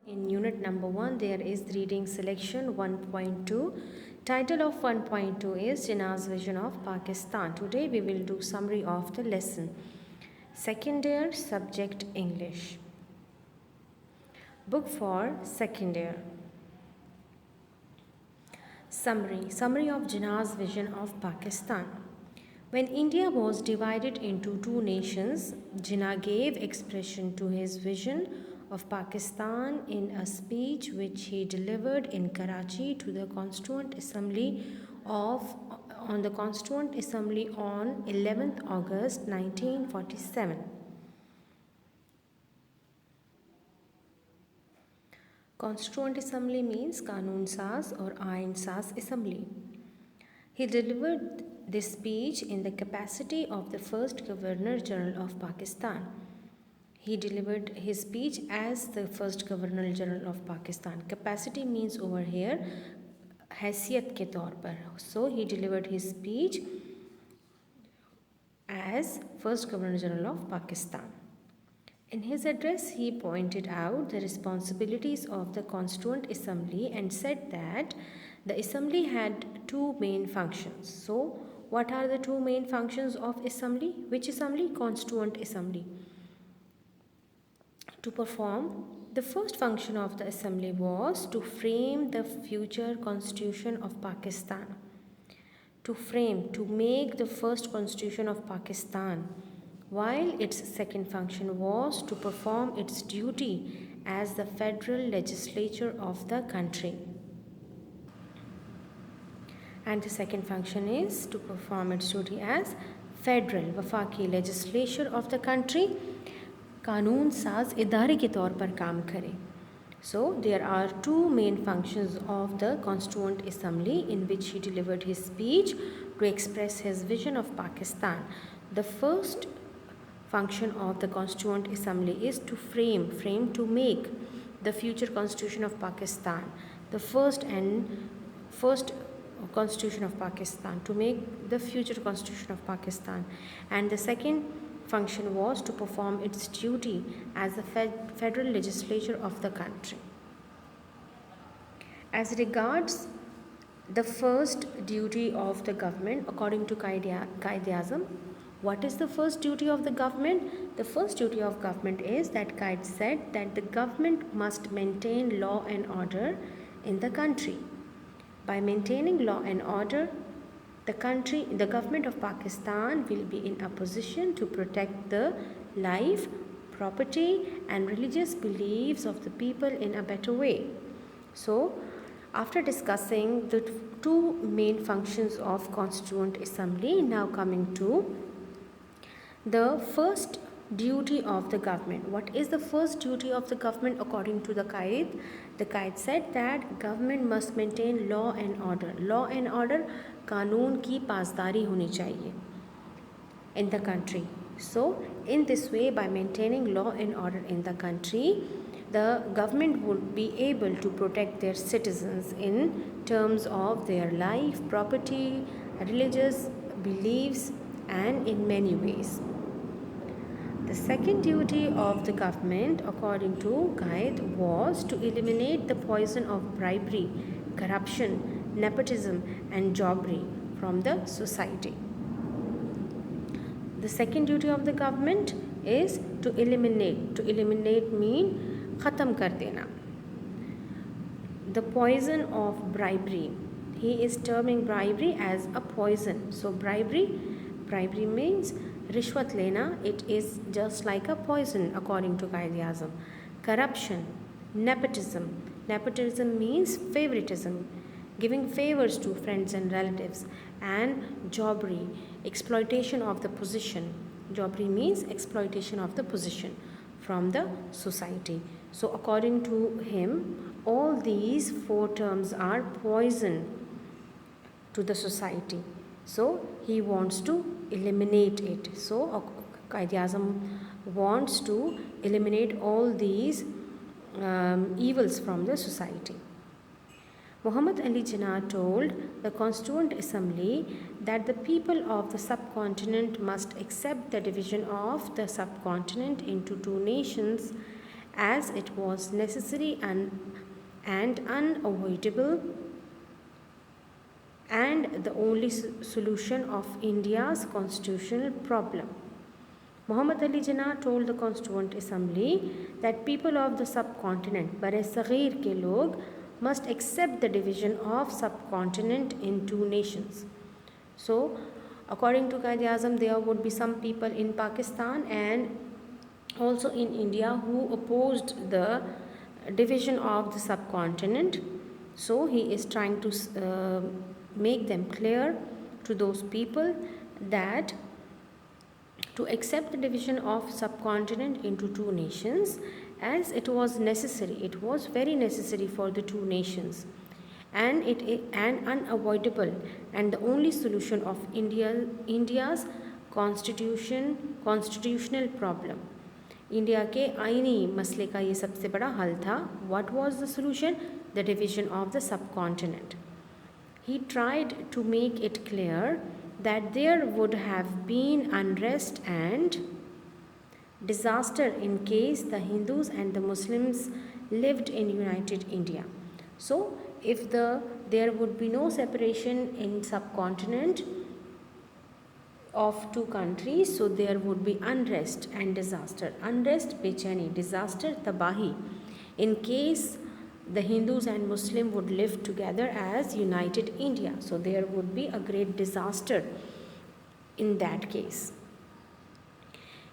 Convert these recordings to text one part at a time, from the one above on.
In unit number 1, there is reading selection 1.2. Title of 1.2 is Jinnah's Vision of Pakistan. Today we will do summary of the lesson. Second year, subject English. Book for second year. Summary of Jinnah's Vision of Pakistan. When India was divided into two nations, Jinnah gave expression to his vision of Pakistan in a speech which he delivered in Karachi to the Constituent Assembly on 11th August 1947. Constituent Assembly means Kanun Saz or Ain Saz Assembly. He delivered this speech in the capacity of the first Governor General of Pakistan. He delivered his speech as the first Governor General of Pakistan. Capacity means over here हैसियत के तौर पर. So he delivered his speech as first Governor General of Pakistan. In his address, he pointed out the responsibilities of the Constituent Assembly and said that the Assembly had two main functions. So, what are the two main functions of Assembly? Which Assembly? Constituent Assembly. To perform, the first function of the Assembly was to frame the future Constitution of Pakistan. To make the first Constitution of Pakistan, while its second function was to perform its duty as the federal legislature of the country. And the second function is to perform its duty as federal वफाकी legislature of the country, कानून साज इदारे के तौर पर काम करे. So there are two main functions of the Constituent Assembly in which he delivered his speech to express his vision of Pakistan. The first function of the Constituent Assembly is to frame to make the future Constitution of Pakistan. The first Constitution of Pakistan, to make the future Constitution of Pakistan. And the second function was to perform its duty as the federal legislature of the country. As regards the first duty of the government, according to Qaid-e-Azam, what is the first duty of the government? The first duty of government is that Qaid said that the government must maintain law and order in the country. By maintaining law and order, the government of Pakistan will be in a position to protect the life, property and religious beliefs of the people in a better way. So, after discussing the two main functions of Constituent Assembly, now coming to the first duty of the government. What is the first duty of the government according to the Qaid? The Qaid said that government must maintain law and order. Law and order, कानून की पासदारी होनी चाहिए in the country. So, in this way, by maintaining law and order in the country, the government would be able to protect their citizens in terms of their life, property, religious beliefs, and in many ways. The second duty of the government, according to Qaid, was to eliminate the poison of bribery, corruption, nepotism and jobbery from the society. The second duty of the government is to eliminate. To eliminate mean khatam kar dena. The poison of bribery. He is terming bribery as a poison. So bribery means rishwat lena. It is just like a poison according to Qaid-e-Azam. Corruption, nepotism. Nepotism means favoritism, giving favors to friends and relatives, and jobbery, exploitation of the position. Jobbery means exploitation of the position from the society. So according to him, all these four terms are poison to the society. So he wants to eliminate it. So Qaid-e-Azam wants to eliminate all these evils from the society. Muhammad Ali Jinnah told the Constituent Assembly that the people of the subcontinent must accept the division of the subcontinent into two nations as it was necessary and unavoidable and the only solution of India's constitutional problem. Muhammad Ali Jinnah told the Constituent Assembly that people of the subcontinent, Bar-e-Saghir ke log, must accept the division of subcontinent in two nations. So, according to Quaid-e-Azam, there would be some people in Pakistan and also in India who opposed the division of the subcontinent. So, he is trying to make them clear to those people that to accept the division of subcontinent into two nations, as it was very necessary for the two nations, and unavoidable and the only solution of India's constitutional problem. India के आइनी मसले का ये सबसे बड़ा हल था. What was the solution? The division of the subcontinent. He tried to make it clear that there would have been unrest and disaster in case the Hindus and the Muslims lived in united India. So, if there would be no separation in subcontinent of two countries, so there would be unrest and disaster. Unrest, bechani; disaster, tabahi, in case the Hindus and Muslim would live together as united India. So there would be a great disaster in that case.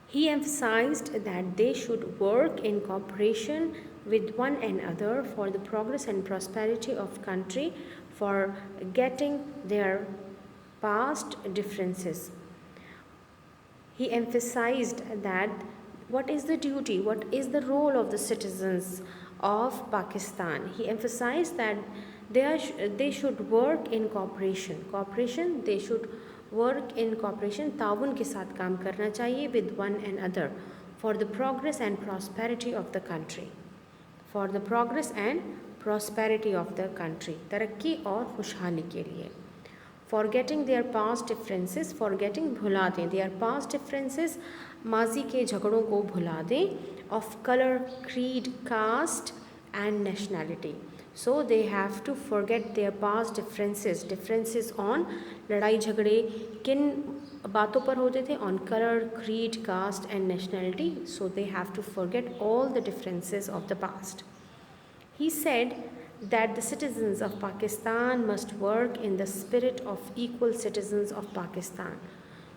He emphasized that they should work in cooperation with one another for the progress and prosperity of country, for getting their past differences. He emphasized that what is the duty, what is the role of the citizens of Pakistan. He emphasized that they should work in cooperation. They should work in cooperation, ताउन के साथ काम करना चाहिए with one another for the progress and prosperity of the country. For the progress and prosperity of the country, तरक्की और खुशहाली के लिए. Forgetting their past differences, forgetting भुला दें, their past differences, माजी के झगड़ों को भुला दें, of color, creed, caste and nationality. So they have to forget their past differences on लड़ाई झगड़े किन बातों पर होते थे, on color, creed, caste and nationality. So they have to forget all the differences of the past. He said that the citizens of Pakistan must work in the spirit of equal citizens of Pakistan.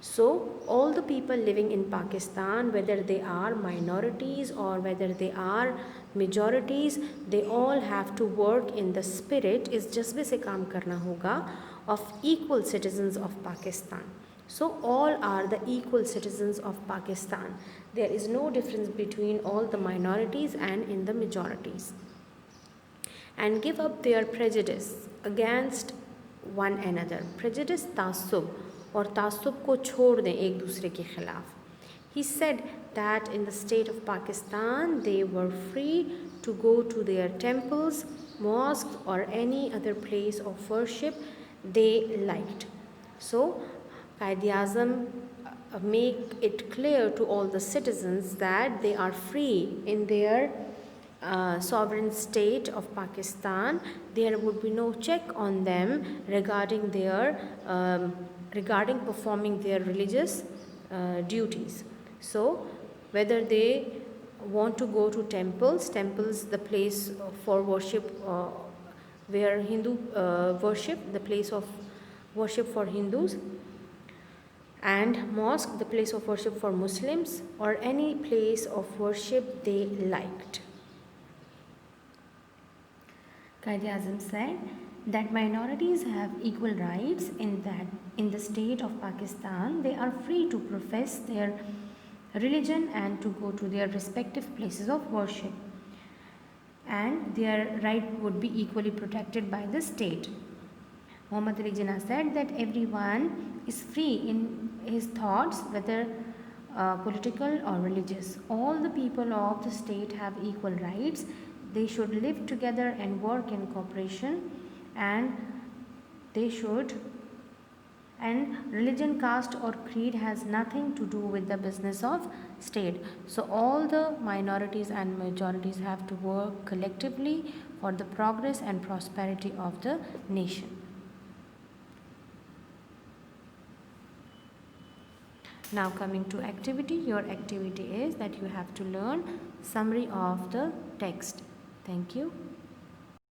So all the people living in Pakistan, whether they are minorities or whether they are majorities, they all have to work in the spirit, is जज्बे से काम करना होगा, of equal citizens of Pakistan. So all are the equal citizens of Pakistan. There is no difference between all the minorities and in the majorities. And give up their prejudice against one another. Prejudice तासुब, और तासुब को छोड़ दें एक दूसरे के खिलाफ. He said that in the state of Pakistan they were free to go to their temples, mosques or any other place of worship they liked. So Quaid-e-Azam make it clear to all the citizens that they are free in their sovereign state of Pakistan. There would be no check on them regarding performing their religious duties. So whether they want to go to temples, the place for worship where Hindu worship, the place of worship for Hindus, and mosque, the place of worship for Muslims, or any place of worship they liked. Quaid-e-Azam said that minorities have equal rights in the state of Pakistan. They are free to profess their religion and to go to their respective places of worship, and their right would be equally protected by the state. Muhammad Ali Jinnah said that everyone is free in his thoughts, whether political or religious. All the people of the state have equal rights. They should live together and work in cooperation, and they should And religion, caste or creed has nothing to do with the business of state. So all the minorities and majorities have to work collectively for the progress and prosperity of the nation. Now coming to activity, your activity is that you have to learn summary of the text. Thank you.